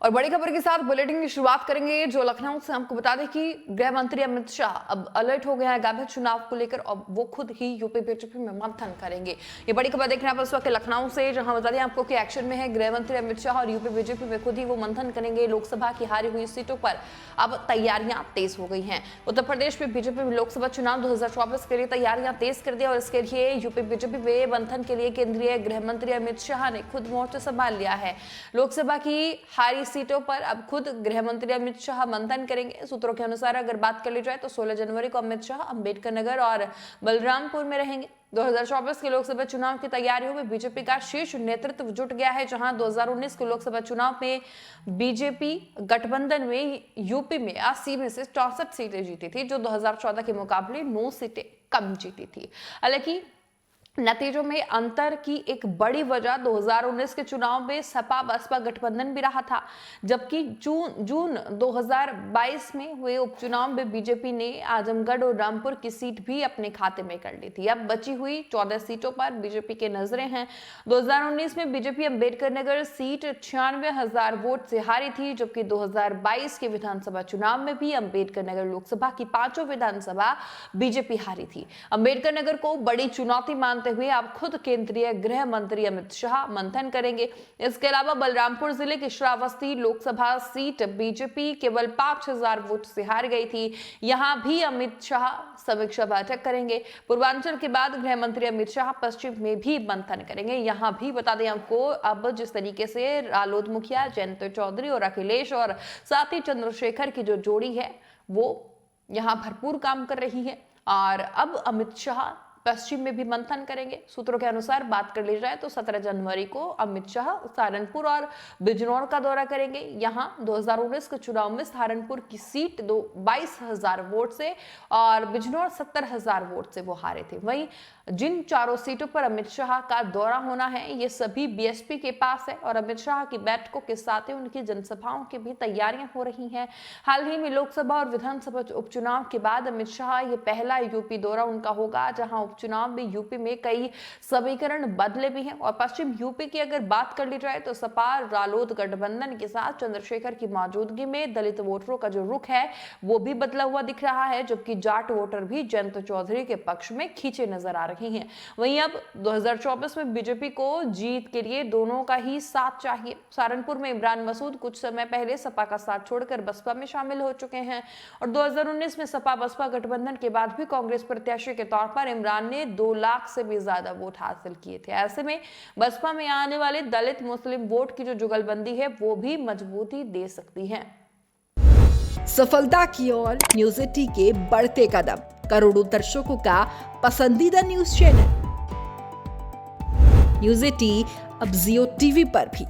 और बड़ी खबर के साथ बुलेटिन की शुरुआत करेंगे जो लखनऊ से। आपको बता दें कि गृह मंत्री अमित शाह अब अलर्ट हो गए हैं आगामी चुनाव को लेकर और वो खुद ही यूपी बीजेपी में मंथन करेंगे। ये बड़ी खबर देख रहे हैं आप इस वक्त लखनऊ से, जहां बता दें आपको कि एक्शन में है गृह मंत्री अमित शाह और यूपी बीजेपी में खुद ही वो मंथन करेंगे। लोकसभा की हारी हुई सीटों पर अब तैयारियां तेज हो गई हैं। उत्तर प्रदेश में बीजेपी में लोकसभा चुनाव 2024 के लिए तैयारियां तेज कर दी और इसके लिए यूपी बीजेपी में मंथन के लिए केंद्रीय गृह मंत्री अमित शाह ने खुद मोर्चा संभाल लिया है। लोकसभा की हारी सीटों पर अब खुद गृह मंत्री अमित शाह मंथन करेंगे। सूत्रों के अनुसार अगर बात कर ली जाए तो 16 जनवरी को अमित शाह अंबेडकर नगर और बलरामपुर में रहेंगे। 2024 के लोकसभा चुनाव की तैयारियों में बीजेपी का शीर्ष नेतृत्व जुट गया है, जहां 2019 के लोकसभा चुनाव में बीजेपी गठबंधन में यूपी में 80 में से 64 सीटें जीती थी, जो 2014 के मुकाबले 9 सीटें कम जीती थी। हालांकि नतीजों में अंतर की एक बड़ी वजह 2019 के चुनाव में सपा बसपा गठबंधन भी रहा था, जबकि जून 2022 में हुए उपचुनाव में बीजेपी ने आजमगढ़ और रामपुर की सीट भी अपने खाते में कर ली थी। अब बची हुई 14 सीटों पर बीजेपी के नजरें हैं। 2019 में BJP Ambedkar Nagar seat 96,000 vote से हारी थी, जबकि 2022 के विधानसभा चुनाव में भी अंबेडकर नगर लोकसभा की 5 विधानसभा बीजेपी हारी थी। अंबेडकर नगर को बड़ी चुनौती मानते हुए अब खुद केंद्रीय गृह मंत्री अमित शाह मंथन करेंगे। इसके अलावा बलरामपुर जिले की श्रावस्ती लोकसभा सीट बीजेपी केवल 5,000 वोट से हार गई थी। यहां भी अमित शाह समीक्षा बैठक करेंगे। पूर्वांचल के बाद गृह मंत्री अमित शाह पश्चिम में भी मंथन करेंगे। यहां भी बता दें आपको, अब जिस तरीके से रालोद मुखिया जयंत चौधरी और अखिलेश और साथ ही चंद्रशेखर की जो जोड़ी है वो यहां भरपूर काम कर रही है और अब अमित शाह पश्चिम में भी मंथन करेंगे। सूत्रों के अनुसार बात कर ली जाए तो 17 जनवरी को अमित शाह सहारनपुर और बिजनौर का दौरा करेंगे। यहां 2019 के चुनाव में सहारनपुर की सीट 22,000 वोट से और बिजनौर 70,000 वोट से वो हारे थे। वहीं जिन चारों सीटों पर अमित शाह का दौरा होना है ये सभी बीएसपी के पास है और अमित शाह की बैठकों के साथ ही उनकी जनसभाओं की भी तैयारियां हो रही हैं। हाल ही में लोकसभा और विधानसभा उपचुनाव के बाद अमित शाह ये पहला यूपी दौरा उनका होगा, जहां उपचुनाव में यूपी में कई समीकरण बदले भी हैं। और पश्चिम यूपी की अगर बात कर ली जाए तो सपा रालोद गठबंधन के साथ चंद्रशेखर की मौजूदगी में दलित वोटरों का जो रुख है वो भी बदला हुआ दिख रहा है, जबकि जाट वोटर भी जयंत चौधरी के पक्ष में खींचे नजर आ रहे हैं। वहीं अब 2024 में बीजेपी को जीत के लिए दोनों का ही साथ चाहिए। सहारनपुर में इमरान मसूद कुछ समय पहले सपा का साथ छोड़कर बसपा में शामिल हो चुके हैं और 2019 में सपा बसपा गठबंधन के बाद भी कांग्रेस प्रत्याशी के तौर पर इमरान ने 2 लाख से भी ज्यादा वोट हासिल किए थे। ऐसे में बसपा में आने वाले दलित मुस्लिम वोट की जो जुगलबंदी है वो भी मजबूती दे सकती है। सफलता की ओर न्यूज़ 18 के बढ़ते कदम, करोड़ों दर्शकों का पसंदीदा न्यूज चैनल न्यूज़ 18 अब जियो टीवी पर भी।